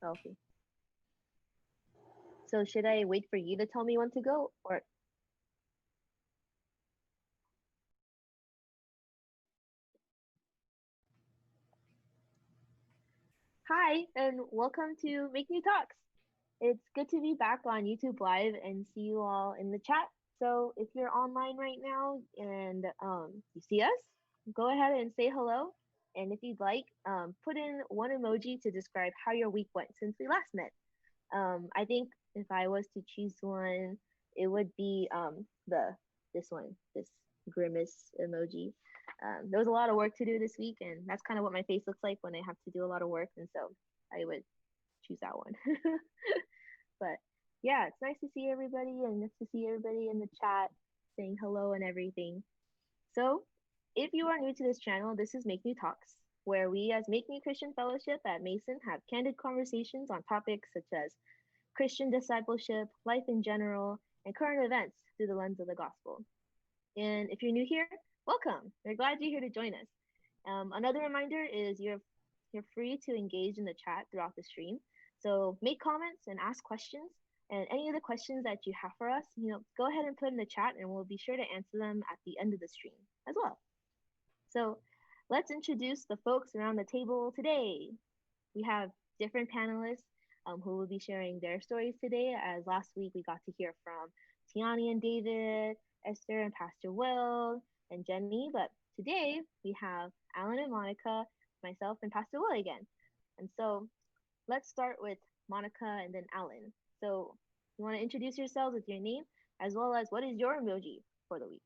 Okay. So should I wait for you to tell me when to go or hi and welcome to MakeNew Talks. It's good to be back on YouTube Live and see you all in the chat. So if you're online right now and you see us, go ahead and say hello. And if you'd like, put in one emoji to describe how your week went since we last met. I think if I was to choose one, it would be this one, this grimace emoji. There was a lot of work to do this week, and that's kind of what my face looks like when I have to do a lot of work, and so I would choose that one. But yeah, it's nice to see everybody and nice to see everybody in the chat saying hello and everything. So, if you are new to this channel, this is MakeNew Talks, where we as MakeNew Christian Fellowship at Mason have candid conversations on topics such as Christian discipleship, life in general, and current events through the lens of the gospel. And if you're new here, welcome. We're glad you're here to join us. Another reminder is you're free to engage in the chat throughout the stream. So make comments and ask questions. And any of the questions that you have for us, go ahead and put in the chat and we'll be sure to answer them at the end of the stream as well. So let's introduce the folks around the table today. We have different panelists who will be sharing their stories today. As last week, we got to hear from Tiani and David, Esther and Pastor Will, and Jenny. But today, we have Alan and Monica, myself, and Pastor Will again. And so let's start with Monica and then Alan. So you want to introduce yourselves with your name, as well as what is your emoji for the week?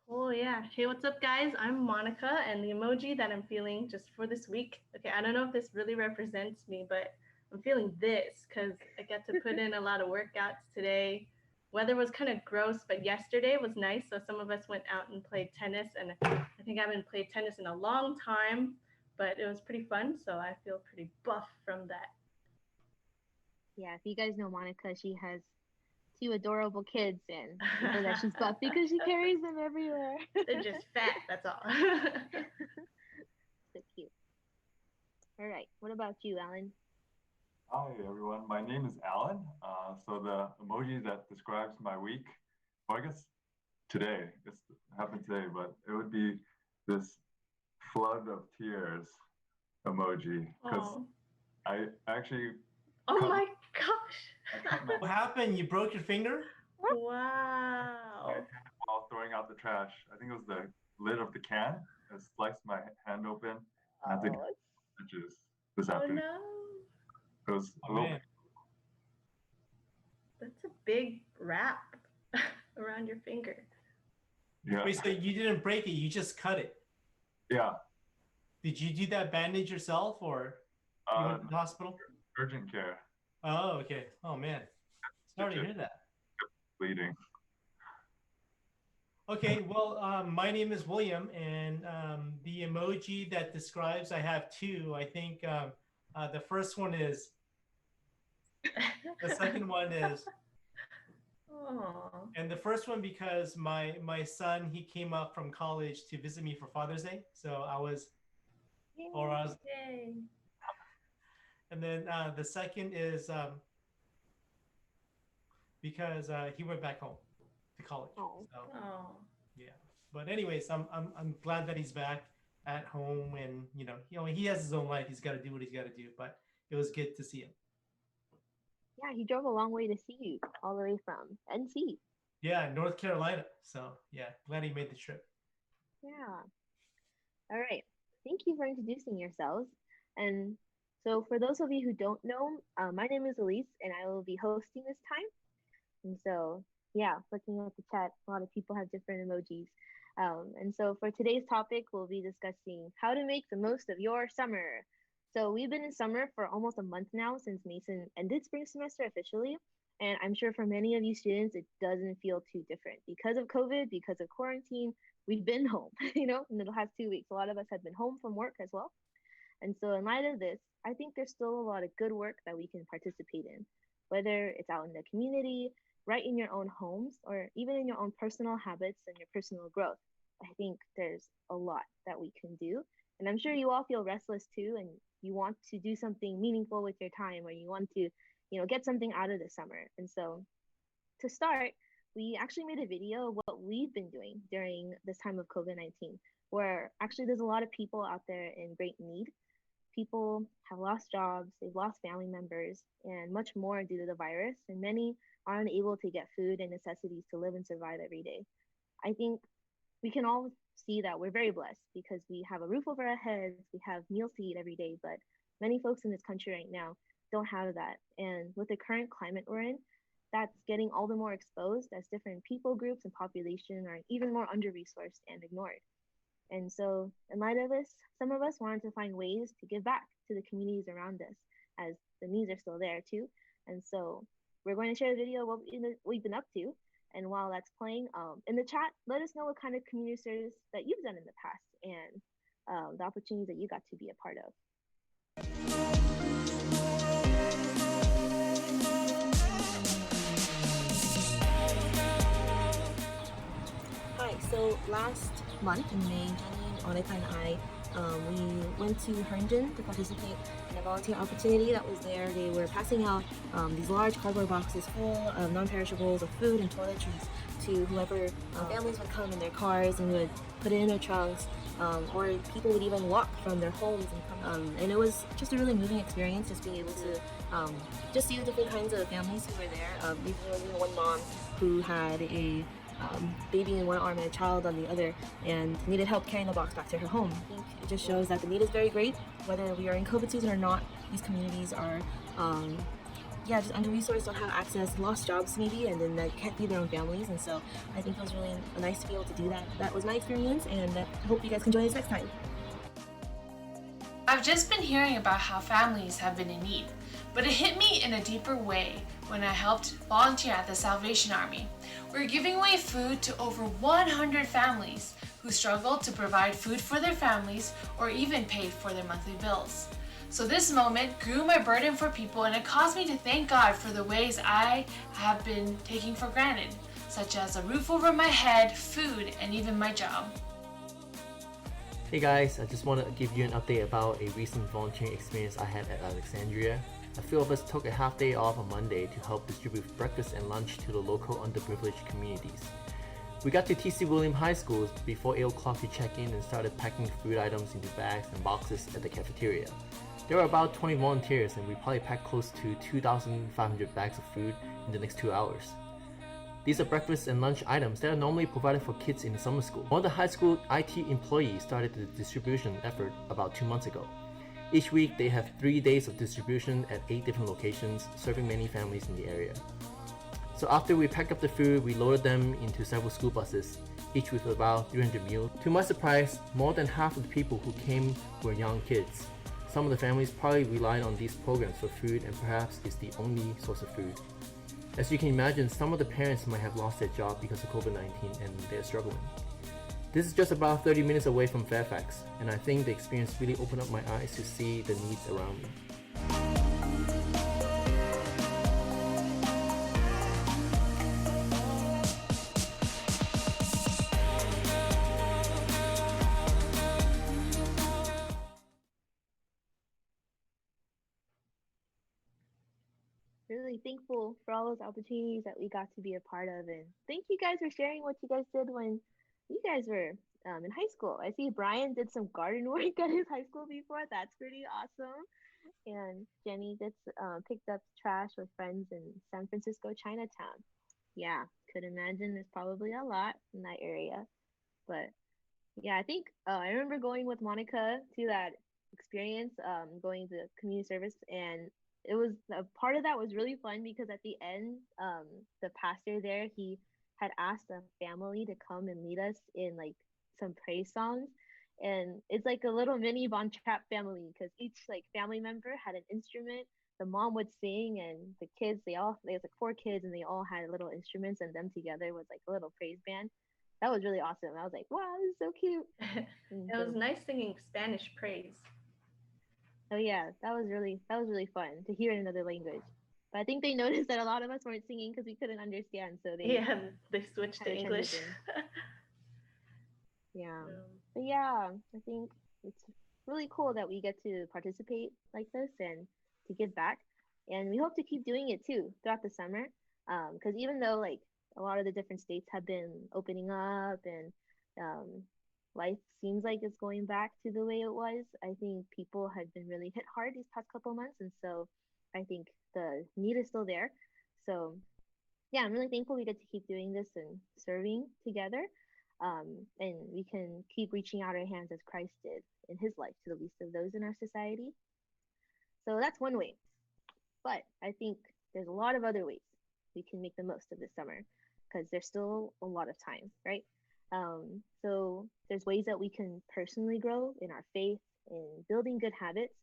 Oh yeah. Hey, what's up, guys? I'm Monica, and the emoji that I'm feeling just for this week. Okay, I don't know if this really represents me, but I'm feeling this because I get to put in a lot of workouts today. Weather was kind of gross, but yesterday was nice. So some of us went out and played tennis, and I think I haven't played tennis in a long time, but it was pretty fun. So I feel pretty buff from that. Yeah, if you guys know Monica, she has two adorable kids, and you know that she's buff because she carries them everywhere. They're just fat, that's all. So cute. All right, what about you, Alan? Hi, everyone. My name is Alan. So the emoji that describes my week, well, I guess today, it happened today, but it would be this flood of tears emoji. Because I actually... Oh my gosh. What happened? You broke your finger? Wow. While throwing out the trash, I think it was the lid of the can. I sliced my hand open and I think stitches this afternoon. No. It was a little bit. That's a big wrap around your finger. Yeah. Wait, so you didn't break it, you just cut it? Yeah. Did you do that bandage yourself or you went to the hospital? Urgent care. Oh, okay. Oh, man. Sorry to hear that. Bleeding. Okay, well, my name is William, and the emoji that describes, I have two. I think the first one is, the second one is, and the first one because my son, he came up from college to visit me for Father's Day. So I was, Yay. And then the second is because he went back home to college. Oh. So, yeah. But anyways, I'm glad that he's back at home, and he has his own life. He's got to do what he's got to do. But it was good to see him. Yeah, he drove a long way to see you, all the way from NC. Yeah, North Carolina. So yeah, glad he made the trip. Yeah. All right. Thank you for introducing yourselves. And so for those of you who don't know, my name is Elise, and I will be hosting this time. And so, yeah, looking at the chat, a lot of people have different emojis. And so for today's topic, we'll be discussing how to make the most of your summer. So we've been in summer for almost a month now since Mason ended spring semester officially. And I'm sure for many of you students, it doesn't feel too different. Because of COVID, because of quarantine, we've been home, in the last 2 weeks. A lot of us have been home from work as well. And so in light of this, I think there's still a lot of good work that we can participate in, whether it's out in the community, right in your own homes, or even in your own personal habits and your personal growth. I think there's a lot that we can do. And I'm sure you all feel restless too, and you want to do something meaningful with your time, or you want to, get something out of the summer. And so to start, we actually made a video of what we've been doing during this time of COVID-19, where actually there's a lot of people out there in great need. People have lost jobs, they've lost family members, and much more due to the virus, and many are unable to get food and necessities to live and survive every day. I think we can all see that we're very blessed because we have a roof over our heads, we have meals to eat every day, but many folks in this country right now don't have that. And with the current climate we're in, that's getting all the more exposed as different people groups and population are even more under-resourced and ignored. And so, in light of this, some of us wanted to find ways to give back to the communities around us, as the needs are still there too. And so, we're going to share a video of what we've been up to. And while that's playing, in the chat, let us know what kind of community service that you've done in the past and the opportunities that you got to be a part of. Hi, so last month in May, Jenny, Monica, and I, we went to Herndon to participate in a volunteer opportunity that was there. They were passing out these large cardboard boxes full of non-perishables of food and toiletries to whoever families would come in their cars and would put it in their trunks, or people would even walk from their homes and come. And it was just a really moving experience, just being able to just see the different kinds of families who were there. We were one mom who had a baby in one arm and a child on the other, and needed help carrying the box back to her home. I think it just shows that the need is very great, whether we are in COVID season or not. These communities are just under-resourced, don't have access, lost jobs maybe, and then that can't feed their own families. And so I think it was really nice to be able to do that. That was my experience, and I hope you guys can join us next time. I've just been hearing about how families have been in need, but it hit me in a deeper way when I helped volunteer at the Salvation Army. We're giving away food to over 100 families who struggle to provide food for their families or even pay for their monthly bills. So this moment grew my burden for people, and it caused me to thank God for the ways I have been taking for granted, such as a roof over my head, food, and even my job. Hey guys, I just want to give you an update about a recent volunteering experience I had at Alexandria. A few of us took a half day off on Monday to help distribute breakfast and lunch to the local underprivileged communities. We got to TC William High School before 8 o'clock to check in and started packing food items into bags and boxes at the cafeteria. There were about 20 volunteers, and we probably packed close to 2,500 bags of food in the next 2 hours. These are breakfast and lunch items that are normally provided for kids in summer school. One of the high school IT employees started the distribution effort about 2 months ago. Each week, they have 3 days of distribution at 8 different locations, serving many families in the area. So after we packed up the food, we loaded them into several school buses, each with about 300 meals. To my surprise, more than half of the people who came were young kids. Some of the families probably relied on these programs for food, and perhaps it's the only source of food. As you can imagine, some of the parents might have lost their job because of COVID-19 and they're struggling. This is just about 30 minutes away from Fairfax, and I think the experience really opened up my eyes to see the needs around me. Really thankful for all those opportunities that we got to be a part of, and thank you guys for sharing what you guys did when you guys were in high school. I see Brian did some garden work at his high school before. That's pretty awesome. And Jenny did picked up trash with friends in San Francisco Chinatown. Yeah, could imagine there's probably a lot in that area. But yeah, I think I remember going with Monica to that experience, going to community service, and it was a part of that was really fun because at the end, the pastor there, he had asked a family to come and lead us in like some praise songs, and it's like a little mini Von Trapp family because each like family member had an instrument. The mom would sing, and the kids, there's like 4 kids, and they all had little instruments, and them together was like a little praise band. That was really awesome. I was like, wow, this is so cute. It was nice singing Spanish praise. Oh yeah, that was really fun to hear in another language. But I think they noticed that a lot of us weren't singing because we couldn't understand, so they switched to English. Yeah, but yeah, I think it's really cool that we get to participate like this and to give back. And we hope to keep doing it too throughout the summer. Because even though like a lot of the different states have been opening up and um, life seems like it's going back to the way it was, I think people have been really hit hard these past couple months. And so I think the need is still there. So yeah, I'm really thankful we get to keep doing this and serving together. And we can keep reaching out our hands as Christ did in his life to the least of those in our society. So that's one way. But I think there's a lot of other ways we can make the most of this summer because there's still a lot of time, right? So there's ways that we can personally grow in our faith, in building good habits,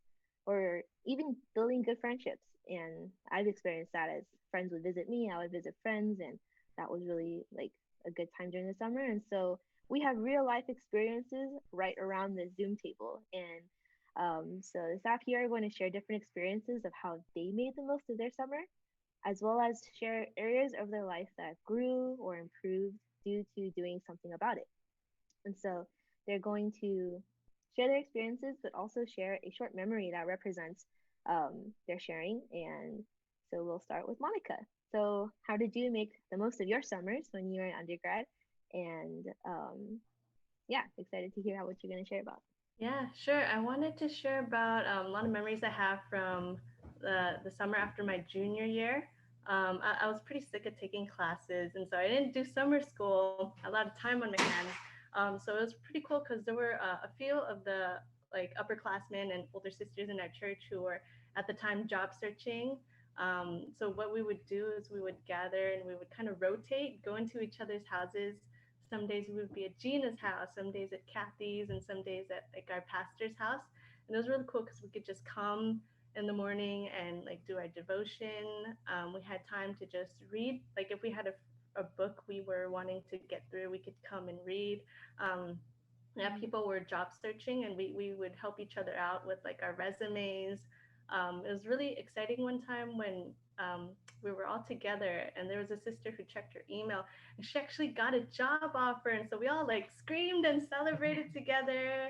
or even building good friendships. And I've experienced that as friends would visit me, I would visit friends, and that was really like a good time during the summer. And so we have real life experiences right around the Zoom table. And so the staff here are going to share different experiences of how they made the most of their summer, as well as share areas of their life that grew or improved due to doing something about it. And so they're going to share their experiences, but also share a short memory that represents their sharing. And so we'll start with Monica. So, how did you make the most of your summers when you were in undergrad? And yeah, excited to hear what you're going to share about. Yeah, sure. I wanted to share about a lot of memories I have from the summer after my junior year. I was pretty sick of taking classes, and so I didn't do summer school. A lot of time on my hands. So it was pretty cool because there were a few of the like upperclassmen and older sisters in our church who were at the time job searching. So what we would do is we would gather and we would kind of rotate, go into each other's houses. Some days we would be at Gina's house, some days at Kathy's, and some days at like our pastor's house. And it was really cool because we could just come in the morning and like do our devotion. We had time to just read. Like if we had a book we were wanting to get through, we could come and read. Yeah, people were job searching and we would help each other out with like our resumes. It was really exciting one time when we were all together and there was a sister who checked her email and she actually got a job offer. And so we all like screamed and celebrated together.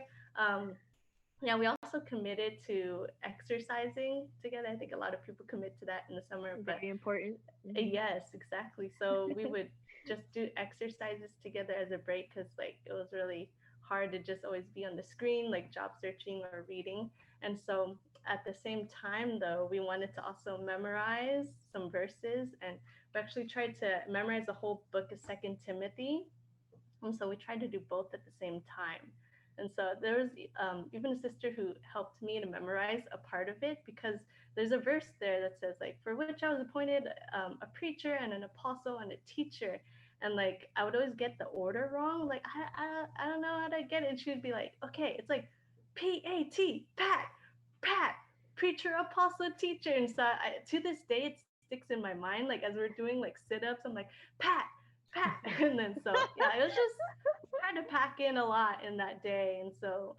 Yeah, we also committed to exercising together. I think a lot of people commit to that in the summer. Very important. Yes, exactly. So we would just do exercises together as a break because like it was really hard to just always be on the screen, like job searching or reading. And so at the same time, though, we wanted to also memorize some verses, and we actually tried to memorize the whole book of Second Timothy. And so we tried to do both at the same time. And so there was even a sister who helped me to memorize a part of it because there's a verse there that says like, for which I was appointed a preacher and an apostle and a teacher. And like, I would always get the order wrong. Like, I don't know how to get it. And she would be like, okay, it's like P-A-T, Pat, preacher, apostle, teacher. And so to this day, it sticks in my mind. Like as we're doing like sit-ups, I'm like, Pat. And then so, yeah, it was just trying to pack in a lot in that day. And so,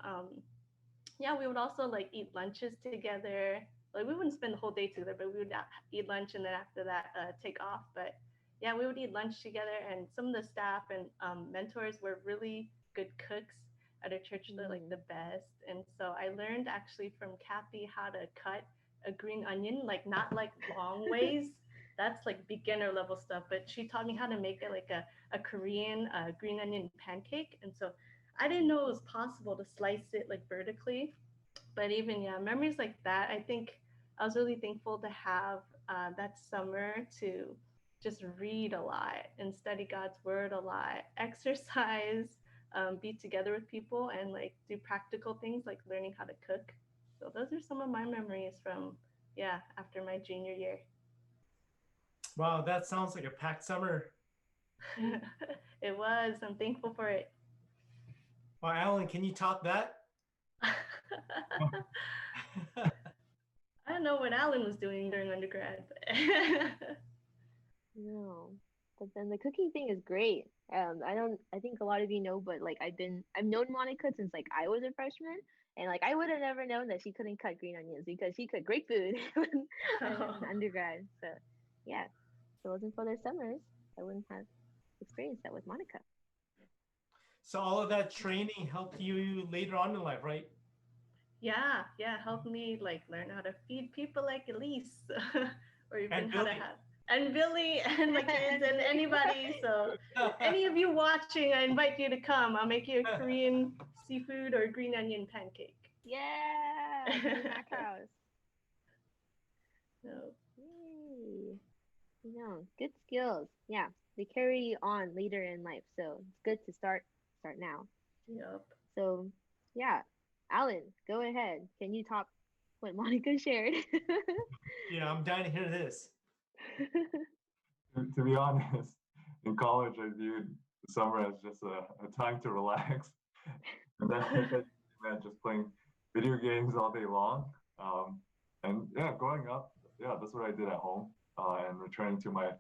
yeah, we would also like eat lunches together. Like we wouldn't spend the whole day together, but we would eat lunch and then after that take off. But yeah, we would eat lunch together, and some of the staff and mentors were really good cooks at our church. They're like the best. And so I learned actually from Kathy how to cut a green onion, like not like long ways. That's like beginner level stuff, but she taught me how to make it like a Korean green onion pancake. And so I didn't know it was possible to slice it like vertically, but even, yeah, memories like that, I think I was really thankful to have that summer to just read a lot and study God's word a lot, exercise, be together with people, and like do practical things like learning how to cook. So those are some of my memories from, yeah, after my junior year. Wow, that sounds like a packed summer. It was. I'm thankful for it. Well, Alan, can you top that? I don't know what Alan was doing during undergrad. No, but then the cooking thing is great. I think a lot of you know, but like I've known Monica since like I was a freshman, and like I would have never known that she couldn't cut green onions because she cooked great food in undergrad. So yeah, if it wasn't for their summers, I wouldn't have experienced that with Monica. So all of that training helped you later on in life, right? Yeah, help me like learn how to feed people like Elise, or even And how to Billy. have and Billy and my kids and anybody. So any of you watching, I invite you to come. I'll make you a Korean seafood or green onion pancake. Yeah, to the Mac house. So, Yay. Good skills. Yeah, they carry on later in life, so it's good to start now. yep. So, yeah, Alan, go ahead. Can you top what Monica shared? Yeah, I'm dying to hear this. To be honest, in college, I viewed the summer as just a time to relax. And that meant just playing video games all day long. And yeah, growing up, yeah, that's what I did at home. And returning to my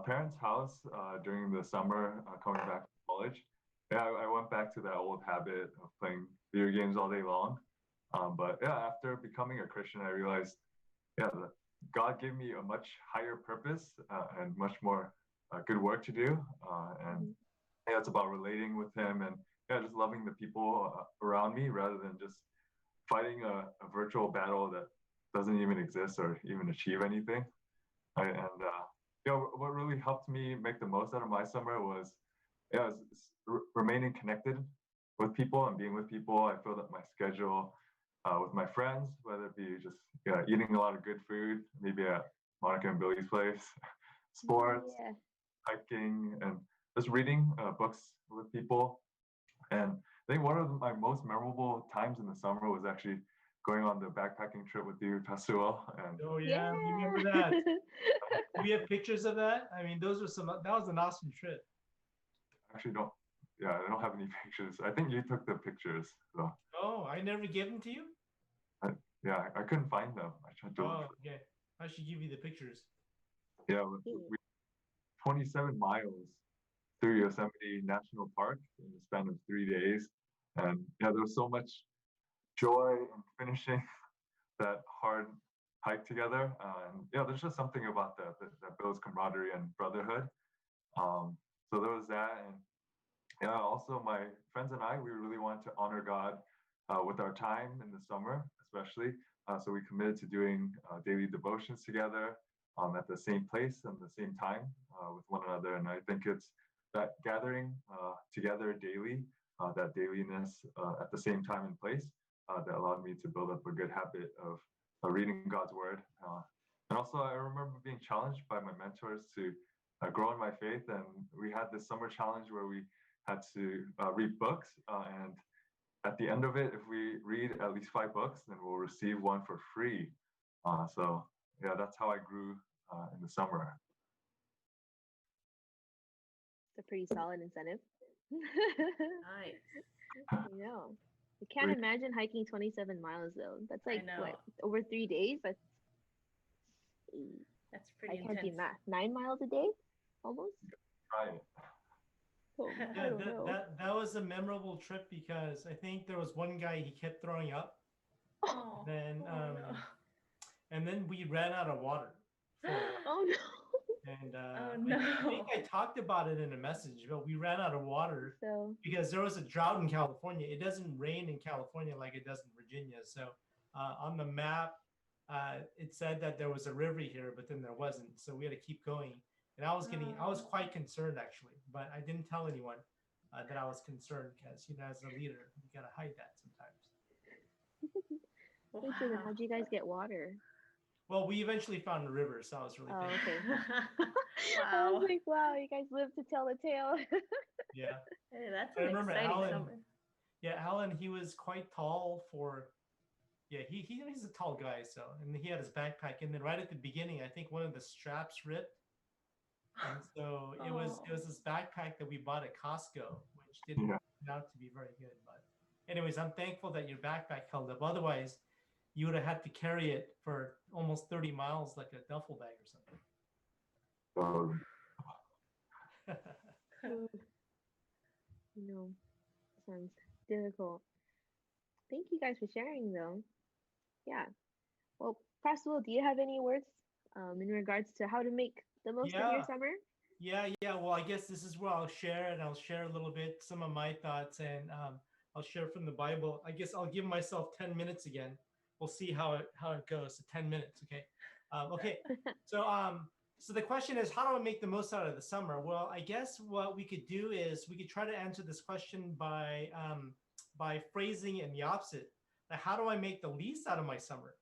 parents' house during the summer, coming back from college. Yeah, I went back to that old habit of playing video games all day long. But yeah, after becoming a Christian, I realized, yeah, that God gave me a much higher purpose and much more good work to do. And Mhm. yeah, it's about relating with Him and yeah, just loving the people around me rather than just fighting a virtual battle that doesn't even exist or even achieve anything. Right? And you know, what really helped me make the most out of my summer was yeah, remaining connected with people and being with people. I filled up my schedule with my friends, whether it be just yeah, eating a lot of good food, maybe at Monica and Billy's place, sports, Yeah. hiking, and just reading books with people. And I think one of my most memorable times in the summer was actually going on the backpacking trip with you, Tasuo. And Oh Yeah. yeah, remember that? Do we have pictures of that? I mean, those were some. That was an awesome trip. actually don't, yeah, I don't have any pictures. I think you took the pictures. So Oh, I never gave them to you. I, yeah, I couldn't find them. I tried to look Oh, for okay. I should give you the pictures. yeah, we 27 miles through Yosemite National Park in the span of 3 days. And yeah, there was so much joy in finishing that hard hike together. And yeah, there's just something about that builds camaraderie and brotherhood. So there was that. And yeah, also my friends and I, we really wanted to honor God with our time in the summer, especially. So we committed to doing daily devotions together at the same place and the same time with one another. And I think it's that gathering together daily, that dailiness at the same time and place that allowed me to build up a good habit of reading God's word. And also, I remember being challenged by my mentors to grow in my faith. And we had this summer challenge where we had to read books. And at the end of it, if we read at least 5 books, then we'll receive one for free. So yeah, that's how I grew in the summer. It's a pretty solid incentive. Nice. I know. I can't imagine hiking 27 miles though. That's like what, over 3 days? That's pretty I can't do intense. math. 9 miles a day, almost. Try it. Oh, I Yeah, don't know. that was a memorable trip because I think there was one guy, he kept throwing up. Oh, Then no. and then we ran out of water. Oh no. And Oh, I no. think I talked about it in a message, but we ran out of water So because there was a drought in California. It doesn't rain in California like it does in Virginia. So on the map, it said that there was a river here, but then there wasn't. So we had to keep going. And I was quite concerned actually, but I didn't tell anyone that I was concerned because, you know, as a leader, you got to hide that sometimes. wait, so then how'd you guys get water? Well, we eventually found a river, so I was really thankful. Okay. I Wow. was like, wow, you guys live to tell the tale. Yeah. Hey, that's I an remember exciting Alan. summer. Yeah, Alan, he was quite tall for, yeah, he's a tall guy. So, and he had his backpack, and then right at the beginning, I think one of the straps ripped, and so it was this backpack that we bought at Costco, which didn't turn out to be very good. But, anyways, I'm thankful that your backpack held up. Otherwise, you would have had to carry it for almost 30 miles like a duffel bag or something. No, sounds difficult. Thank you guys for sharing though. Yeah. Well, Pastor Will, do you have any words in regards to how to make the most of your summer? Yeah. Well, I guess this is where I'll share a little bit some of my thoughts, and I'll share from the Bible. I guess I'll give myself 10 minutes again. We'll see how it goes. So 10 minutes, okay? Okay. So the question is, how do I make the most out of the summer? Well, I guess what we could do is we could try to answer this question by phrasing it in the opposite. Like, how do I make the least out of my summer?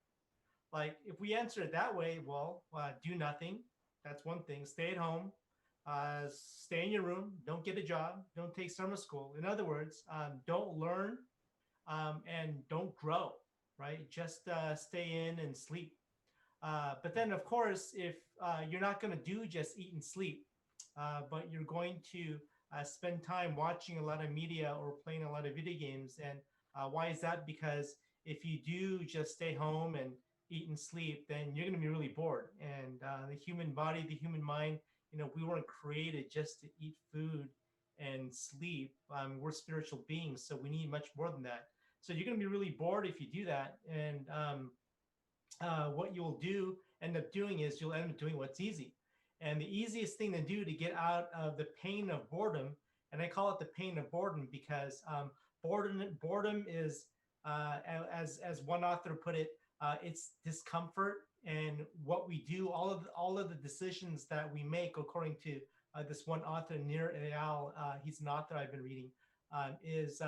Like, if we answer it that way, well, do nothing. That's one thing. Stay at home. Stay in your room. Don't get a job. Don't take summer school. In other words, don't learn and don't grow, right? Just stay in and sleep. But then, of course, if you're not going to do just eat and sleep, but you're going to spend time watching a lot of media or playing a lot of video games. And why is that? Because if you do just stay home and eat and sleep, then you're going to be really bored. And the human body, the human mind, we weren't created just to eat food and sleep. We're spiritual beings, so we need much more than that. So you're going to be really bored if you do that. And what you'll end up doing is you'll end up doing what's easy. And the easiest thing to do to get out of the pain of boredom, and I call it the pain of boredom because boredom is, as one author put it, it's discomfort. And what we do, all of the decisions that we make, according to this one author, Nir Eyal, he's an author I've been reading, is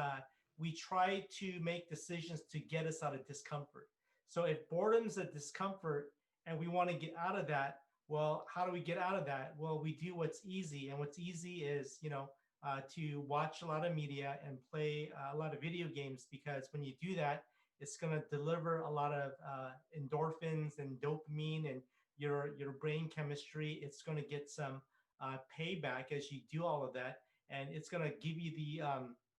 we try to make decisions to get us out of discomfort. So if boredom's a discomfort and we want to get out of that, well, how do we get out of that? Well, we do what's easy. And what's easy is, to watch a lot of media and play a lot of video games, because when you do that, it's going to deliver a lot of endorphins and dopamine and your brain chemistry. It's going to get some payback as you do all of that. And it's going to give you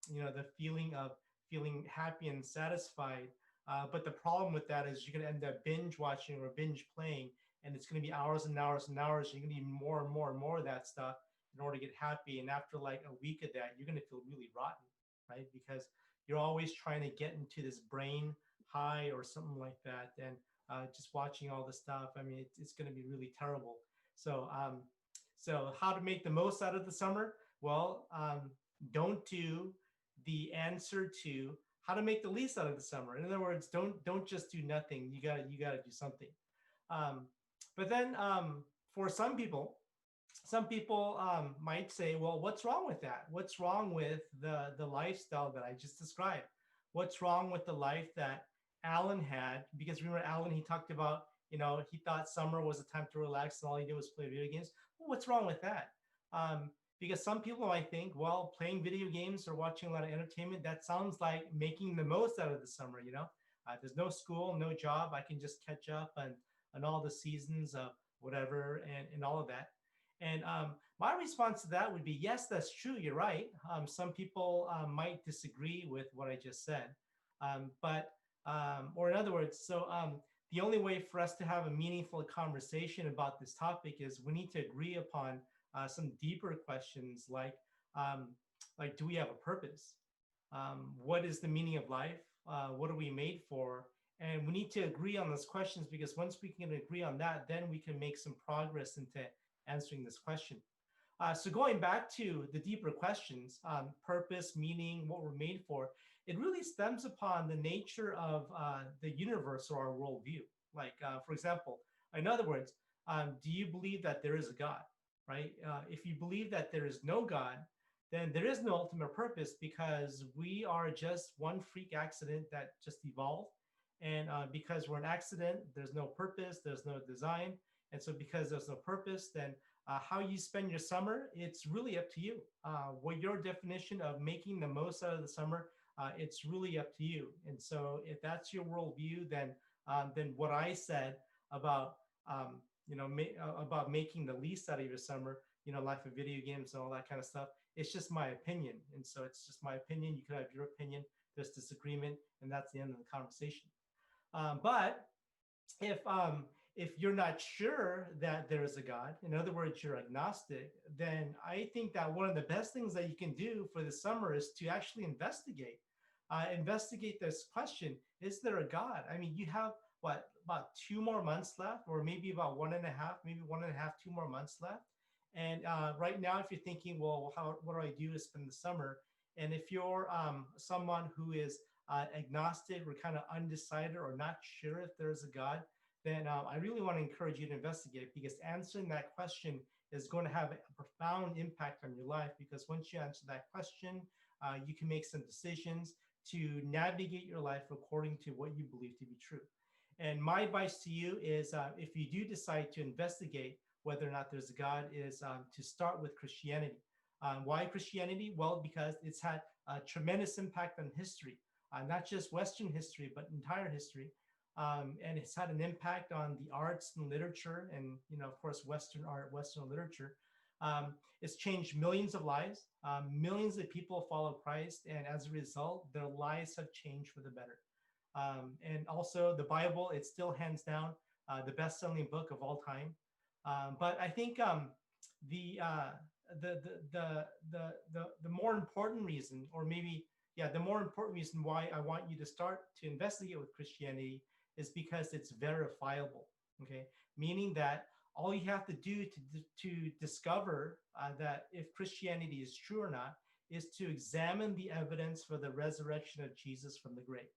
the feeling of feeling happy and satisfied. But the problem with that is you're going to end up binge watching or binge playing, and it's going to be hours and hours and hours. You're going to need more and more and more of that stuff in order to get happy. And after like a week of that, you're going to feel really rotten, right? Because you're always trying to get into this brain high or something like that. And just watching all the stuff, I mean, it's going to be really terrible. So, so how to make the most out of the summer? Well, don't do the answer to how to make the least out of the summer. In other words, don't just do nothing. You gotta do something. But then for some people might say, well, what's wrong with that? What's wrong with the lifestyle that I just described? What's wrong with the life that Alan had? Because remember, Alan, he talked about, he thought summer was a time to relax and all he did was play video games. Well, what's wrong with that? Because some people might think, well, playing video games or watching a lot of entertainment, that sounds like making the most out of the summer, There's no school, no job. I can just catch up on all the seasons of whatever and all of that. And my response to that would be, yes, that's true. You're right. Some people might disagree with what I just said. Or in other words, so the only way for us to have a meaningful conversation about this topic is we need to agree upon some deeper questions like, do we have a purpose? What is the meaning of life? What are we made for? And we need to agree on those questions, because once we can agree on that, then we can make some progress into answering this question. So going back to the deeper questions, purpose, meaning, what we're made for, it really stems upon the nature of the universe or our worldview. Like, for example, in other words, do you believe that there is a God, right? If you believe that there is no God, then there is no ultimate purpose, because we are just one freak accident that just evolved. And because we're an accident, there's no purpose, there's no design. And so because there's no purpose, then how you spend your summer, it's really up to you. What your definition of making the most out of the summer, it's really up to you. And so if that's your worldview, then what I said about about making the least out of your summer, life of video games and all that kind of stuff, it's just my opinion. And so it's just my opinion. You could have your opinion. There's disagreement, and that's the end of the conversation. But if you're not sure that there is a God, in other words, you're agnostic, then I think that one of the best things that you can do for the summer is to actually investigate this question: is there a God? I mean, you have about 2 more months left, or maybe about 1.5, maybe 1.5, 2 more months left. And right now, if you're thinking, well, what do I do to spend the summer? And if you're someone who is agnostic or kind of undecided or not sure if there's a God, then I really want to encourage you to investigate, because answering that question is going to have a profound impact on your life. Because once you answer that question, you can make some decisions to navigate your life according to what you believe to be true. And my advice to you is if you do decide to investigate whether or not there's a God, is to start with Christianity. Why Christianity? Well, because it's had a tremendous impact on history, not just Western history, but entire history. And it's had an impact on the arts and literature, and of course, Western art, Western literature. It's changed millions of lives. Millions of people follow Christ, and as a result, their lives have changed for the better. And also, the Bible, it's still hands down the best-selling book of all time. But I think the more important reason, or maybe the more important reason why I want you to start to investigate with Christianity is because it's verifiable. Okay, meaning that all you have to do to discover that if Christianity is true or not is to examine the evidence for the resurrection of Jesus from the grave.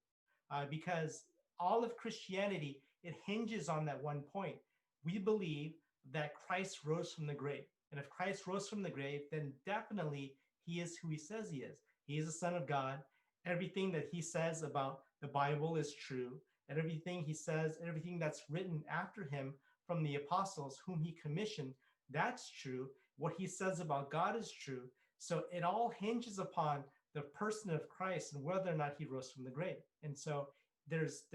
Because all of Christianity, it hinges on that one point. We believe that Christ rose from the grave. And if Christ rose from the grave, then definitely he is who he says he is. He is the Son of God. Everything that he says about the Bible is true. And everything he says, everything that's written after him from the apostles whom he commissioned, that's true. What he says about God is true. So it all hinges upon the person of Christ and whether or not he rose from the grave. And so there's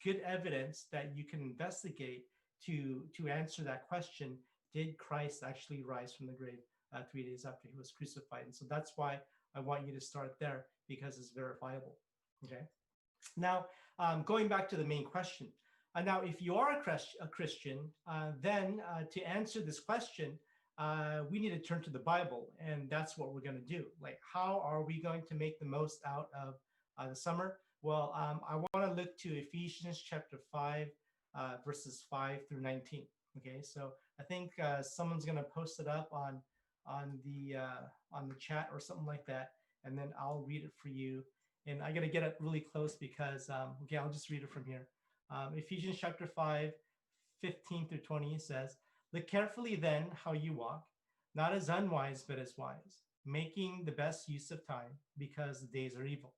good evidence that you can investigate to answer that question. Did Christ actually rise from the grave 3 days after he was crucified? And so that's why I want you to start there, because it's verifiable. Okay. Now, going back to the main question. Now, if you are a Christian, then to answer this question, we need to turn to the Bible, and that's what we're going to do. Like, how are we going to make the most out of the summer? Well, I want to look to Ephesians chapter 5, verses 5 through 19. Okay, so I think someone's going to post it up on the chat or something like that, and then I'll read it for you. And I got to get it really close because, okay, I'll just read it from here. Ephesians chapter 5, 15 through 20 says, "Look carefully then how you walk, not as unwise, but as wise, making the best use of time, because the days are evil.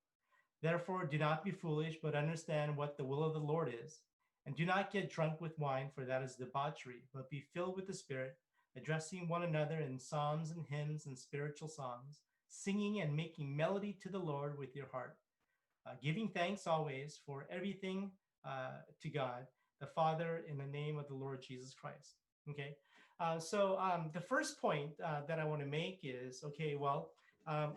Therefore, do not be foolish, but understand what the will of the Lord is. And do not get drunk with wine, for that is debauchery, but be filled with the Spirit, addressing one another in psalms and hymns and spiritual songs, singing and making melody to the Lord with your heart, giving thanks always for everything to God, the Father, in the name of the Lord Jesus Christ." Okay, so the first point that I want to make is, okay, well,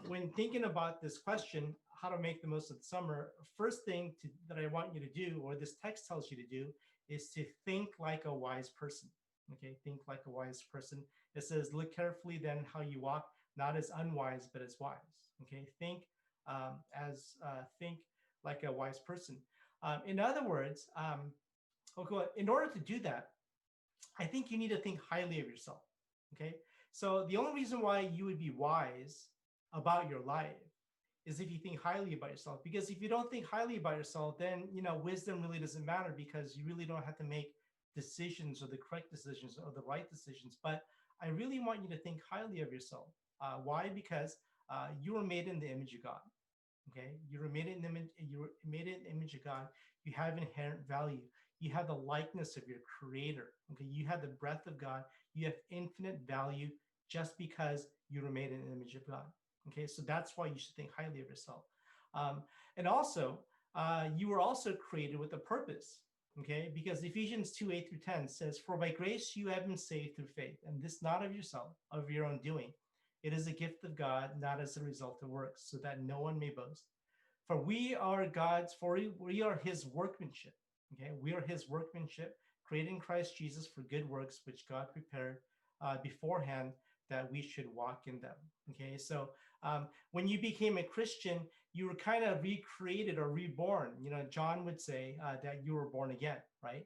when thinking about this question, how to make the most of the summer, first thing that I want you to do, or this text tells you to do, is to think like a wise person. Okay, think like a wise person. It says, "Look carefully then how you walk, not as unwise, but as wise." Okay, think like a wise person. In other words, okay, in order to do that, I think you need to think highly of yourself. Okay, so the only reason why you would be wise about your life is if you think highly about yourself. Because if you don't think highly about yourself, then wisdom really doesn't matter, because you really don't have to make decisions, or the correct decisions, or the right decisions. But I really want you to think highly of yourself. Why? Because you were made in the image of God. Okay, you were made in the image of God. You have inherent value. You have the likeness of your Creator. Okay, you have the breath of God. You have infinite value just because you were made in the image of God. Okay, so that's why you should think highly of yourself. And also, you were also created with a purpose. Okay, because Ephesians 2, 8 through 10 says, "For by grace you have been saved through faith, and this not of yourself, of your own doing. It is a gift of God, not as a result of works, so that no one may boast. For we are we are his workmanship." Okay, we are his workmanship, created in Christ Jesus for good works, which God prepared beforehand that we should walk in them. Okay, so when you became a Christian, you were kind of recreated or reborn. John would say that you were born again, right?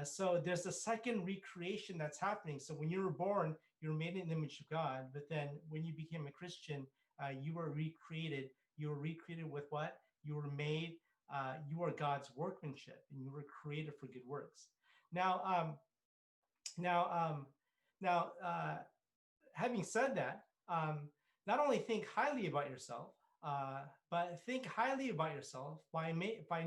So there's a second recreation that's happening. So when you were born you were made in the image of God, but then when you became a Christian, you were recreated. You were recreated with what? You were made, you are God's workmanship, and you were created for good works. Now, now, now, having said that, not only think highly about yourself, but think highly about yourself by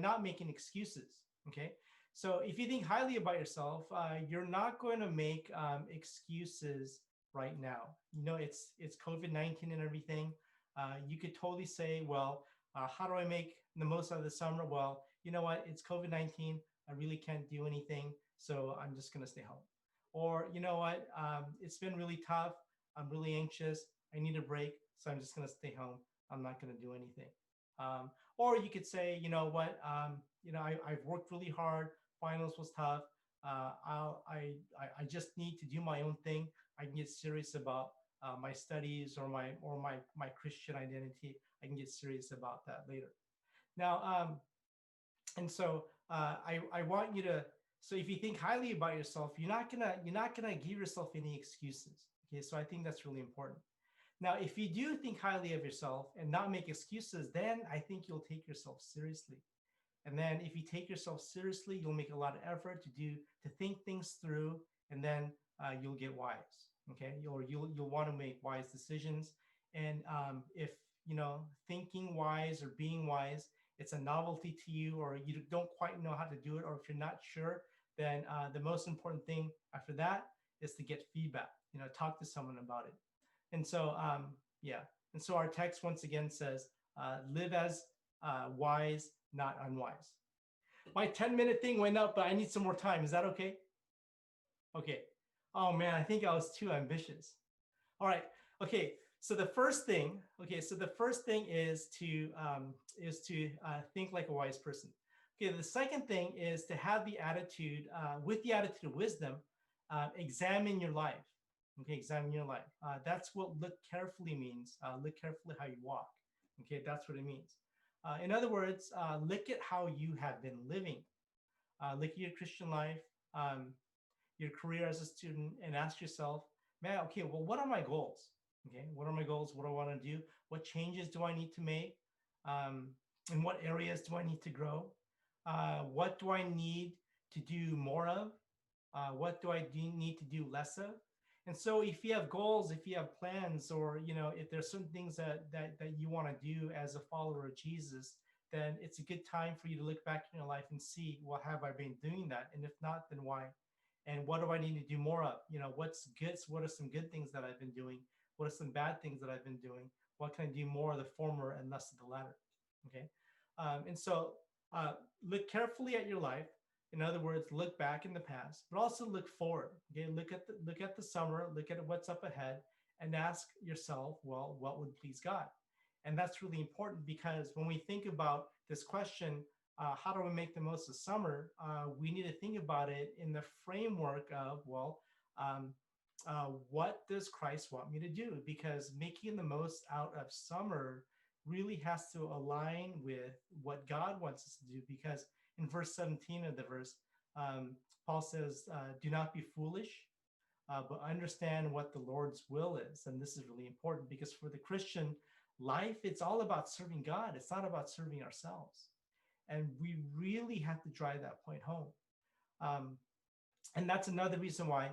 not making excuses. Okay, so if you think highly about yourself, you're not going to make excuses right now. You know, it's COVID-19 and everything. You could totally say, well, how do I make the most out of the summer? Well, you know what? It's COVID-19. I really can't do anything, so I'm just going to stay home. Or, you know what? It's been really tough. I'm really anxious. I need a break, so I'm just going to stay home. I'm not going to do anything. Or you could say, you know what? I've worked really hard. Finals was tough. I just need to do my own thing. I can get serious about my studies or my Christian identity. I can get serious about that later. Now, and so I want you to. So if you think highly about yourself, you're not gonna give yourself any excuses. Okay, so I think that's really important. Now, if you do think highly of yourself and not make excuses, then I think you'll take yourself seriously. And then if you take yourself seriously, you'll make a lot of effort to think things through, and then you'll get wise. Okay, you'll want to make wise decisions. And if thinking wise or being wise, it's a novelty to you, or you don't quite know how to do it, or if you're not sure, then the most important thing after that is to get feedback. Talk to someone about it. And so, And so our text once again says, live as wise, not unwise. My 10-minute thing went up, but I need some more time. Is that okay? Okay. Oh man, I think I was too ambitious. All right. Okay. So the first thing is to think like a wise person. Okay. The second thing is to have the attitude, with the attitude of wisdom, examine your life. Okay, examine your life. That's what look carefully means. Look carefully how you walk. Okay, that's what it means. In other words, look at how you have been living. Look at your Christian life, your career as a student, and ask yourself, man, okay, well, what are my goals? Okay, what are my goals? What do I want to do? What changes do I need to make? In what areas do I need to grow? What do I need to do more of? What do I need to do less of? And so if you have goals, if you have plans, or if there's certain things that you want to do as a follower of Jesus, then it's a good time for you to look back in your life and see, well, have I been doing that? And if not, then why? And what do I need to do more of? What's good? What are some good things that I've been doing? What are some bad things that I've been doing? What can I do more of the former and less of the latter? Okay. And so look carefully at your life. In other words, look back in the past, but also look forward. Okay, look at the summer, look at what's up ahead, and ask yourself, well, what would please God? And that's really important, because when we think about this question, how do we make the most of summer? We need to think about it in the framework of, well, what does Christ want me to do? Because making the most out of summer really has to align with what God wants us to do. Because in verse 17 of the verse, Paul says, do not be foolish, but understand what the Lord's will is. And this is really important, because for the Christian life, it's all about serving God. It's not about serving ourselves. And we really have to drive that point home. And that's another reason why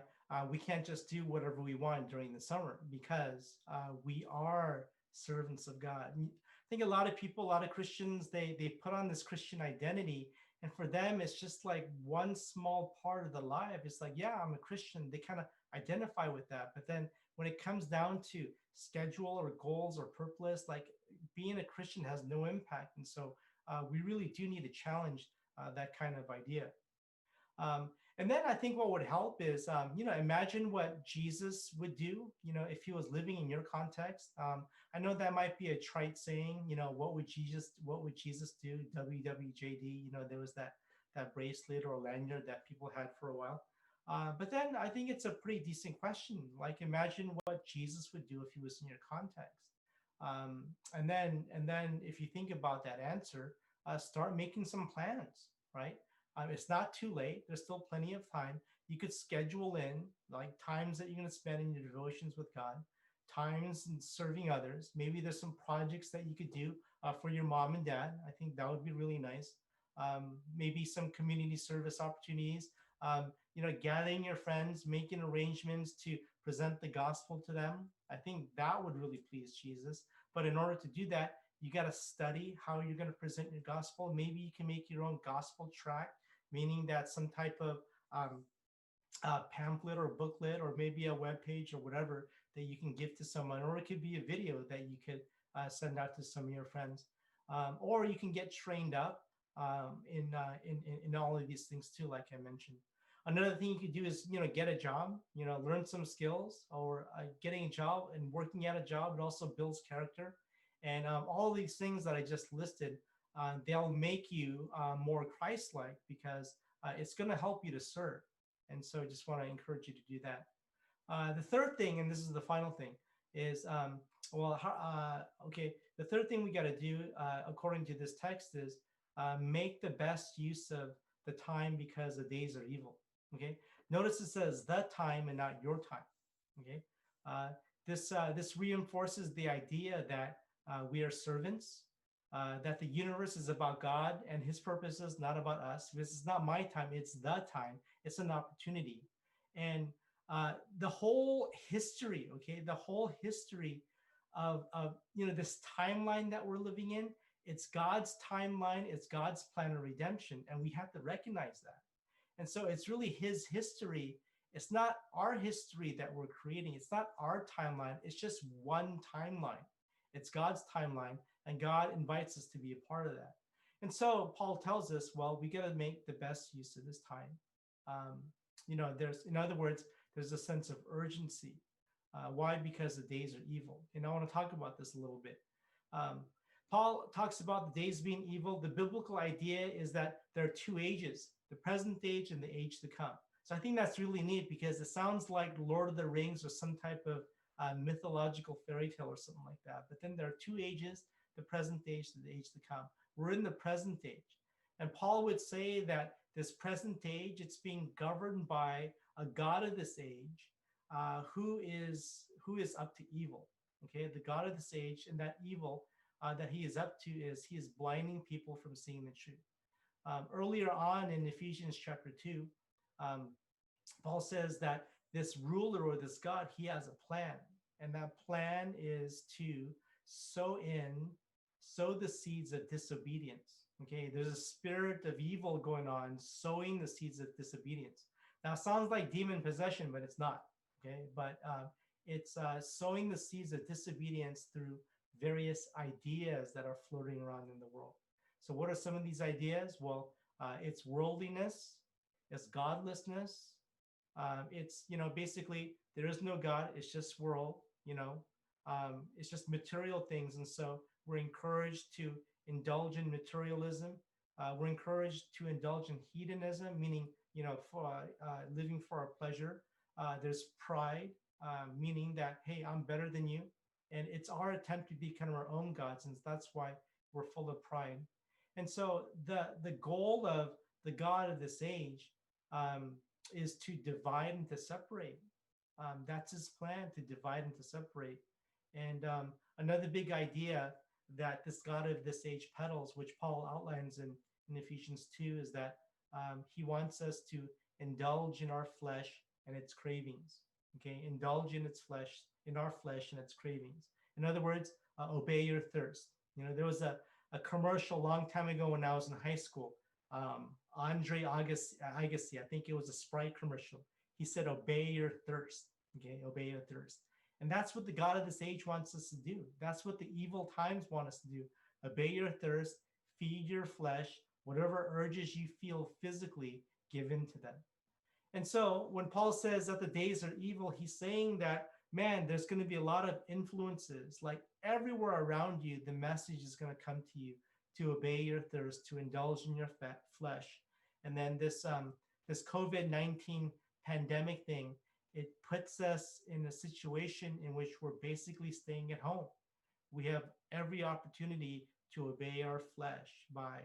we can't just do whatever we want during the summer, because we are servants of God. And I think a lot of people, a lot of Christians, they put on this Christian identity, and for them, it's just like one small part of the life. It's like, yeah, I'm a Christian. They kind of identify with that. But then when it comes down to schedule or goals or purpose, like being a Christian has no impact. And so we really do need to challenge that kind of idea. And then I think what would help is, imagine what Jesus would do, if he was living in your context. I know that might be a trite saying, what would Jesus do? WWJD, there was that bracelet or lanyard that people had for a while. But then I think it's a pretty decent question. Like, imagine what Jesus would do if he was in your context. And then if you think about that answer, start making some plans, right? It's not too late. There's still plenty of time. you could schedule in like times that you're going to spend in your devotions with God, times in serving others. Maybe there's some projects that you could do for your mom and dad. I think that would be really nice. Maybe some community service opportunities. Gathering your friends, making arrangements to present the gospel to them. I think that would really please Jesus. But in order to do that, you got to study how you're going to present your gospel. Maybe you can make your own gospel tract, meaning that some type of pamphlet or booklet, or maybe a web page or whatever that you can give to someone, or it could be a video that you could send out to some of your friends, or you can get trained up in all of these things too, like I mentioned. Another thing you could do is get a job, learn some skills, or getting a job and working at a job. It also builds character, and all these things that I just listed, they'll make you more Christ-like, because it's going to help you to serve. And so I just want to encourage you to do that. The third thing, and this is the final thing, is the third thing we got to do, according to this text, is make the best use of the time, because the days are evil. Okay. Notice it says the time and not your time. Okay. This reinforces the idea that we are servants, that the universe is about God and his purposes, not about us. This is not my time, it's the time. It's an opportunity. And the whole history, of this timeline that we're living in, it's God's timeline, it's God's plan of redemption, and we have to recognize that. And so it's really his history. It's not our history that we're creating. It's not our timeline. It's just one timeline. It's God's timeline, and God invites us to be a part of that. And so Paul tells us, well, we got to make the best use of this time. In other words, there's a sense of urgency. Why? Because the days are evil. And I want to talk about this a little bit. Paul talks about the days being evil. The biblical idea is that there are two ages, the present age and the age to come. So I think that's really neat, because it sounds like Lord of the Rings or some type of mythological fairy tale or something like that. But then there are two ages, the present age and the age to come. We're in the present age. And Paul would say that this present age, it's being governed by a God of this age who is up to evil. Okay, the God of this age, and that evil that he is up to is he is blinding people from seeing the truth. Earlier on in Ephesians chapter 2, Paul says that this ruler, or this God, he has a plan. And that plan is to sow the seeds of disobedience. Okay, there's a spirit of evil going on, sowing the seeds of disobedience. Now, it sounds like demon possession, but it's not. Okay, but it's sowing the seeds of disobedience through various ideas that are floating around in the world. So what are some of these ideas? Well, it's worldliness, it's godlessness. It's, basically there is no God. It's just world, it's just material things. And so we're encouraged to indulge in materialism. We're encouraged to indulge in hedonism, meaning, for living for our pleasure. There's pride, meaning that, hey, I'm better than you. And it's our attempt to be kind of our own gods, and that's why we're full of pride. And so the goal of the God of this age is to divide and to separate. That's his plan, to divide and to separate. And another big idea that this God of this age peddles, which Paul outlines in Ephesians 2, is that he wants us to indulge in our flesh and its cravings. Okay, indulge in our flesh and its cravings. In other words, obey your thirst. There was a commercial a long time ago when I was in high school. Andre Agassi, I think it was a Sprite commercial. He said, obey your thirst. Okay, obey your thirst. And that's what the God of this age wants us to do. That's what the evil times want us to do. Obey your thirst, feed your flesh, whatever urges you feel physically, give in to them. And so when Paul says that the days are evil, he's saying that, man, there's going to be a lot of influences. Like everywhere around you, the message is going to come to you to obey your thirst, to indulge in your flesh. And then this COVID-19 pandemic thing, it puts us in a situation in which we're basically staying at home. We have every opportunity to obey our flesh by,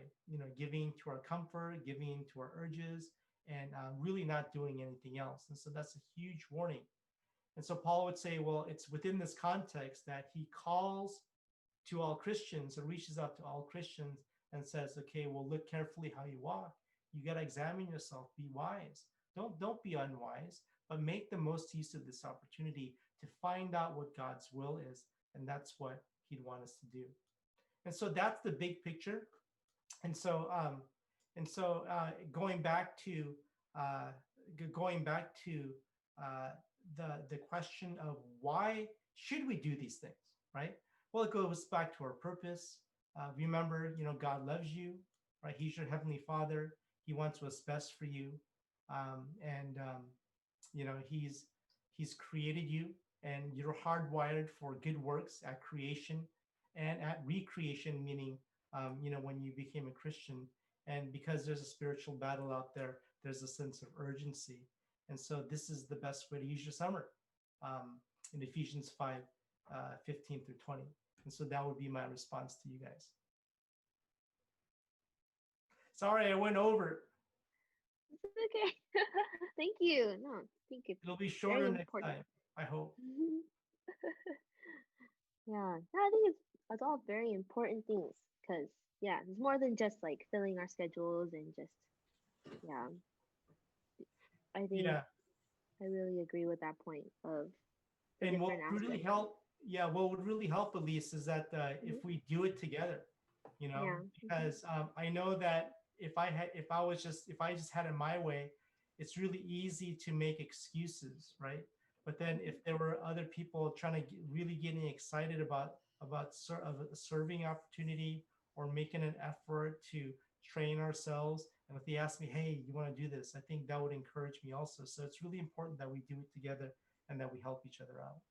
giving to our comfort, giving to our urges, and really not doing anything else. And so that's a huge warning. And so Paul would say, well, it's within this context that he calls to all Christians or reaches out to all Christians and says, okay, well, look carefully how you walk. You got to examine yourself, be wise. Don't be unwise, but make the most use of this opportunity to find out what God's will is. And that's what he'd want us to do. And so that's the big picture. And so going back to the question of why should we do these things, right? Well, it goes back to our purpose. Remember, God loves you, right? He's your heavenly Father. He wants what's best for you, He's created you, and you're hardwired for good works at creation and at recreation, meaning when you became a Christian. And because there's a spiritual battle out there, there's a sense of urgency. And so this is the best way to use your summer in Ephesians 5, 15 through 20. And so that would be my response to you guys. Sorry, I went over. It's okay. Thank you. No, thank you. It'll be shorter next time, I hope. Yeah, no, I think it's all very important things because, yeah, it's more than just like filling our schedules and just, yeah. I think I really agree with that point of the and what different would really aspects. what would really help, Elise, is that if we do it together, because I know that if I just had it my way, it's really easy to make excuses, right? But then if there were other people trying to really getting excited about a serving opportunity or making an effort to train ourselves, and if they ask me, hey, you want to do this, I think that would encourage me also. So it's really important that we do it together and that we help each other out.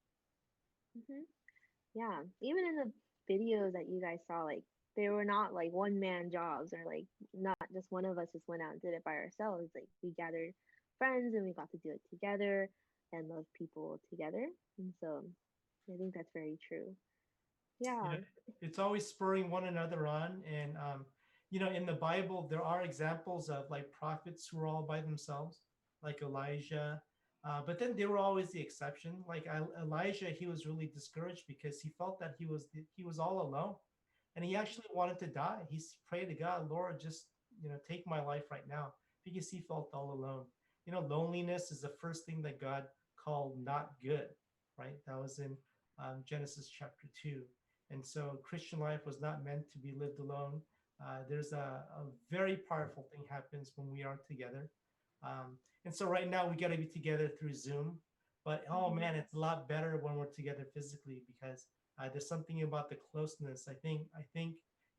Yeah, even in the videos that you guys saw, like they were not like one man jobs or like not just one of us just went out and did it by ourselves. Like we gathered friends and we got to do it together and love people together. And so I think that's very true. Yeah. It's always spurring one another on. And in the Bible, there are examples of like prophets who were all by themselves, like Elijah. But then they were always the exception. Like Elijah, he was really discouraged because he felt that he was all alone, and he actually wanted to die. He prayed to God, Lord, just take my life right now, because he felt all alone. Loneliness is the first thing that God called not good, right? That was in Genesis chapter 2. And so Christian life was not meant to be lived alone. There's a very powerful thing happens when we are together. And so right now we got to be together through Zoom, but oh man, it's a lot better when we're together physically, because there's something about the closeness. I think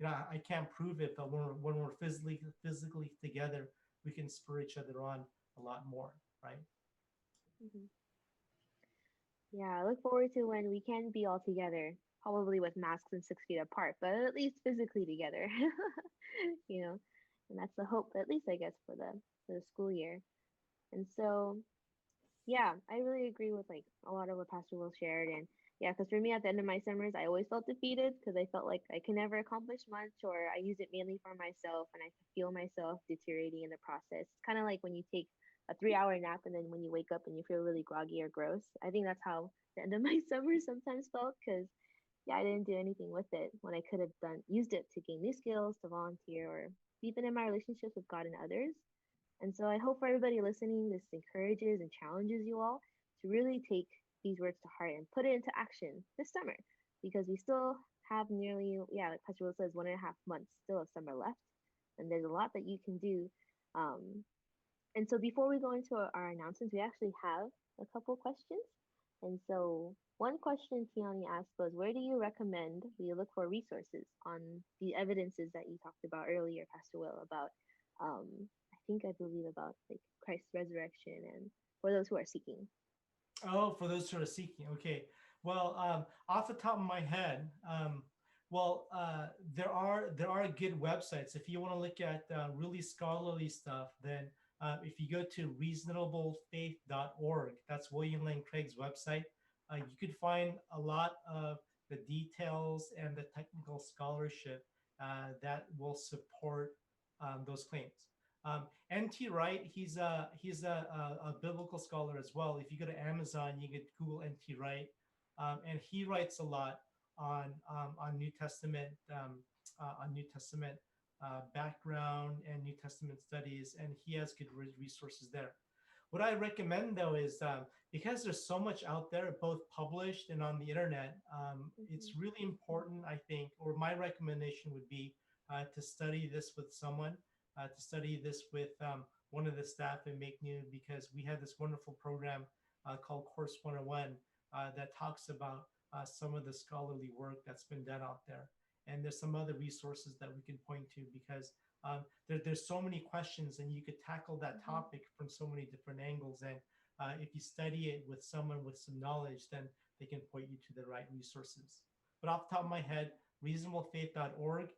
I can't prove it, but when we're physically together, we can spur each other on a lot more, right? Yeah, I look forward to when we can be all together, probably with masks and 6 feet apart, but at least physically together. And that's the hope, at least I guess, for the school year. And so, yeah, I really agree with like a lot of what Pastor Will shared. And yeah, because for me at the end of my summers, I always felt defeated because I felt like I can never accomplish much, or I use it mainly for myself and I feel myself deteriorating in the process. It's kind of like when you take a 3-hour nap and then when you wake up and you feel really groggy or gross. I think that's how the end of my summer sometimes felt, because yeah, I didn't do anything with it when I could have used it to gain new skills, to volunteer, or deepen in my relationships with God and others. And so I hope for everybody listening, this encourages and challenges you all to really take these words to heart and put it into action this summer, because we still have nearly, like Pastor Will says, 1.5 months still of summer left. And there's a lot that you can do. And so before we go into our announcements, we actually have a couple questions. And so one question Keone asked was, where do you recommend we look for resources on the evidences that you talked about earlier, Pastor Will, about I believe about like Christ's resurrection and for those who are seeking? Oh, for those who are seeking. Okay. Well, off the top of my head, there are good websites. If you want to look at really scholarly stuff, then if you go to reasonablefaith.org, that's William Lane Craig's website, you could find a lot of the details and the technical scholarship that will support those claims. N.T. Wright, he's a biblical scholar as well. If you go to Amazon, you can Google N.T. Wright, and he writes a lot on New Testament background and New Testament studies, and he has good resources there. What I recommend though is because there's so much out there, both published and on the internet, it's really important, I think, or my recommendation would be to study this with someone, to study this with one of the staff at MakeNew, because we have this wonderful program called Course 101 that talks about some of the scholarly work that's been done out there. And there's some other resources that we can point to, because there's so many questions and you could tackle that topic from so many different angles. And if you study it with someone with some knowledge, then they can point you to the right resources. But off the top of my head, reasonablefaith.org,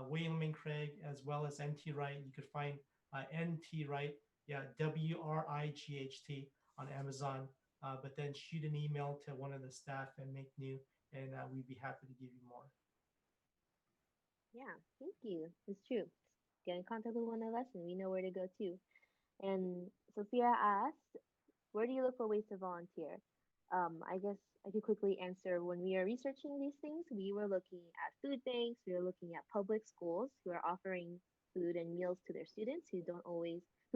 William and Craig, as well as NT Wright. You could find NT Wright, WRIGHT on Amazon. But then shoot an email to one of the staff and MakeNew, and we'd be happy to give you more. Yeah, thank you. It's true. Get in contact with one of us and we know where to go to. And Sophia asked, where do you look for ways to volunteer? I guess I could quickly answer. When we are researching these things, we were looking at food banks, we were looking at public schools who are offering food and meals to their students who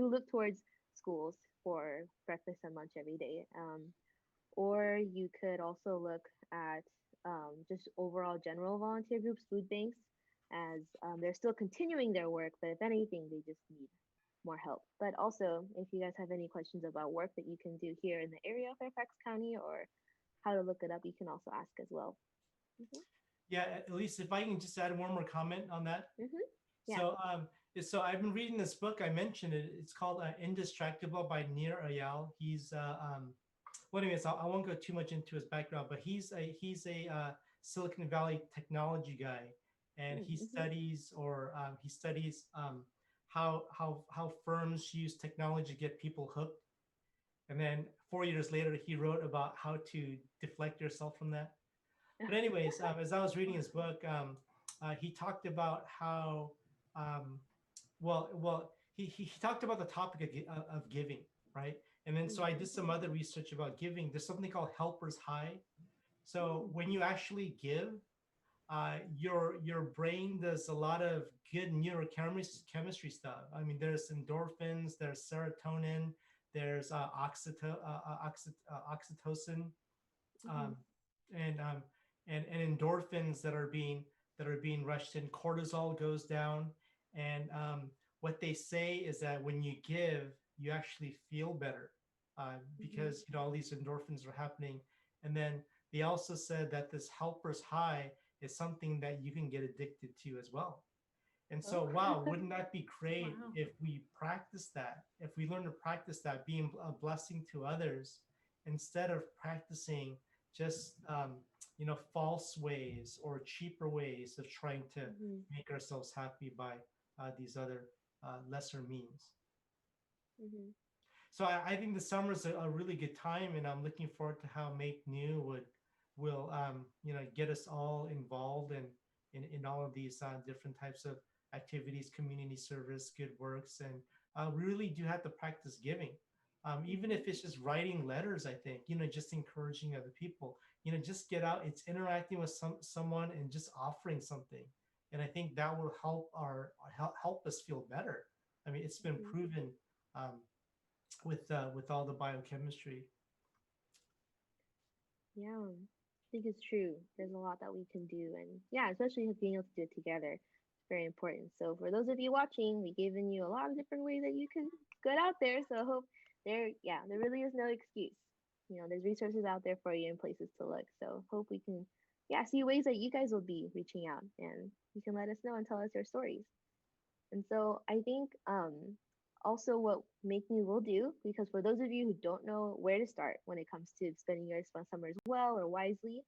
look towards schools for breakfast and lunch every day. Or you could also look at just overall general volunteer groups, food banks, as they're still continuing their work, but if anything, they just need more help. But also, if you guys have any questions about work that you can do here in the area of Fairfax County or how to look it up, you can also ask as well. Yeah, Elise, if I can just add one more comment on that. Yeah. So I've been reading this book. I mentioned it. It's called Indistractable by Nir Eyal. He's well, anyways, I won't go too much into his background, but he's a Silicon Valley technology guy, and he studies how firms use technology to get people hooked. And then 4 years later, he wrote about how to deflect yourself from that. But anyways, as I was reading his book, he talked about how he talked about the topic of giving, right? And then so I did some other research about giving. There's something called helper's high. So when you actually give, your brain does a lot of good neurochemistry stuff. I mean, there's endorphins, there's serotonin, there's oxytocin, and endorphins that are being rushed in. Cortisol goes down, and what they say is that when you give, you actually feel better because all these endorphins are happening. And then they also said that this helper's high is something that you can get addicted to as well. And so, wow, wouldn't that be great if we practice that, if we learn to practice that, being a blessing to others, instead of practicing just, false ways or cheaper ways of trying to make ourselves happy by these other lesser means. So I think the summer is a really good time, and I'm looking forward to how MakeNew will get us all involved in all of these different types of activities, community service, good works, and we really do have to practice giving. Even if it's just writing letters, I think, just encouraging other people, just get out, it's interacting with someone and just offering something. And I think that will help us feel better. I mean, it's been proven with all the biochemistry. Yeah, I think it's true. There's a lot that we can do, and yeah, especially being able to do it together, it's very important. So for those of you watching, we've given you a lot of different ways that you can get out there. So I hope there really is no excuse. There's resources out there for you and places to look. So hope we can, see ways that you guys will be reaching out, and you can let us know and tell us your stories. And so I think also what MakeNew will do, because for those of you who don't know where to start when it comes to spending your summers well or wisely,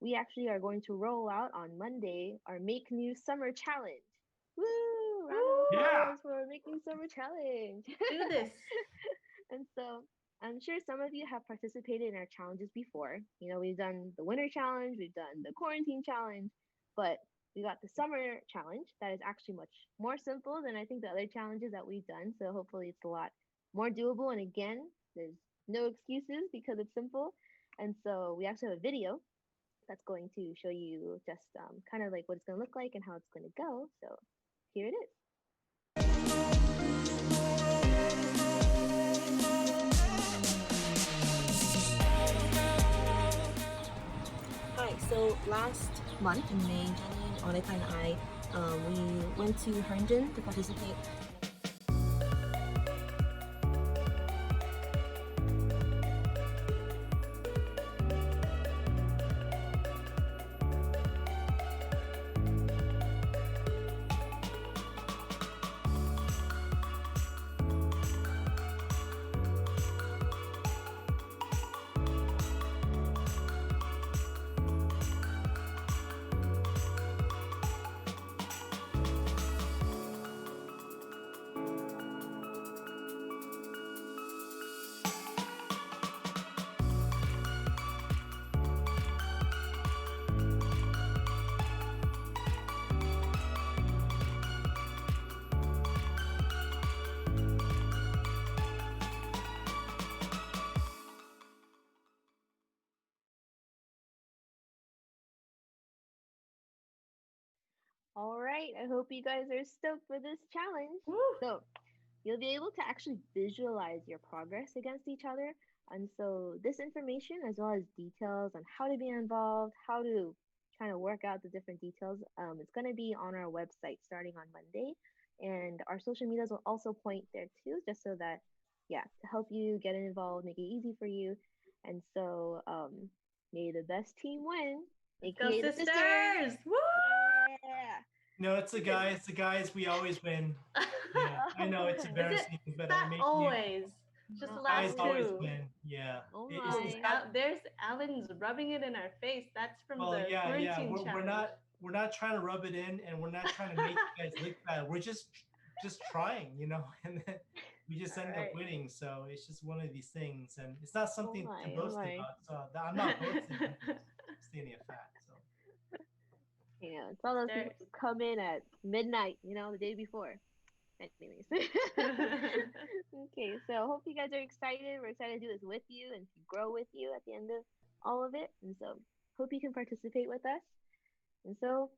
we actually are going to roll out on Monday our MakeNew Summer Challenge. Woo! Round of applause for MakeNew Summer Challenge. Do this. And so I'm sure some of you have participated in our challenges before. We've done the winter challenge, we've done the quarantine challenge, but we got the summer challenge that is actually much more simple than I think the other challenges that we've done. So hopefully it's a lot more doable. And again, there's no excuses because it's simple. And so we actually have a video that's going to show you just kind of like what it's going to look like and how it's going to go. So here it is. Hi, so last month in May, Jenny, Monica, and I, we went to Herndon to participate. All right, I hope you guys are stoked for this challenge. Woo. So, you'll be able to actually visualize your progress against each other. And so, this information, as well as details on how to be involved, how to kind of work out the different details, it's going to be on our website starting on Monday. And our social medias will also point there too, just so that, yeah, to help you get involved, make it easy for you. And so, may the best team win. Go aka the sisters! Woo! Yeah. No, it's the guys. The guys, we always win. Yeah, I know it's embarrassing, but I Not make always. Just the guys last always two. win. Yeah. Oh It's my. There's Alan's rubbing it in our face. That's from well, the yeah. quarantine We're challenge. not trying to rub it in, and we're not trying to make you guys look bad. We're just trying, and then we just end up Alright. winning. So it's just one of these things, and it's not something my, to oh boast my. about. So I'm not boasting. I'm just stating a fact. So Yeah, it's all those people who come in at midnight, the day before. Anyways. Okay, so hope you guys are excited. We're excited to do this with you and to grow with you at the end of all of it. And so hope you can participate with us. And so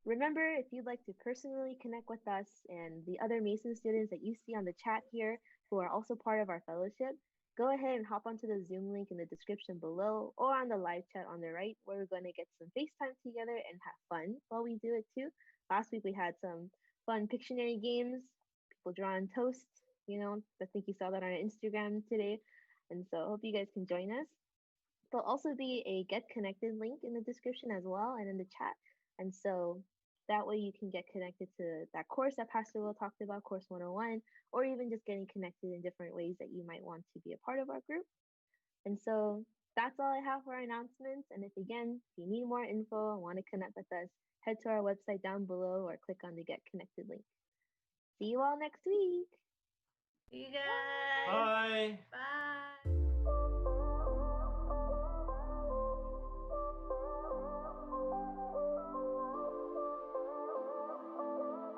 remember, if you'd like to personally connect with us and the other Mason students that you see on the chat here who are also part of our fellowship, go ahead and hop onto the Zoom link in the description below or on the live chat on the right, where we're going to get some FaceTime together and have fun while we do it too. Last week we had some fun Pictionary games, people drawing toast, I think you saw that on our Instagram today. And so I hope you guys can join us. There'll also be a Get Connected link in the description as well and in the chat. And so that way you can get connected to that course that Pastor Will talked about, Course 101, or even just getting connected in different ways that you might want to be a part of our group. And so that's all I have for our announcements. And if you need more info and want to connect with us, head to our website down below or click on the Get Connected link. See you all next week. See you guys. bye. Bye.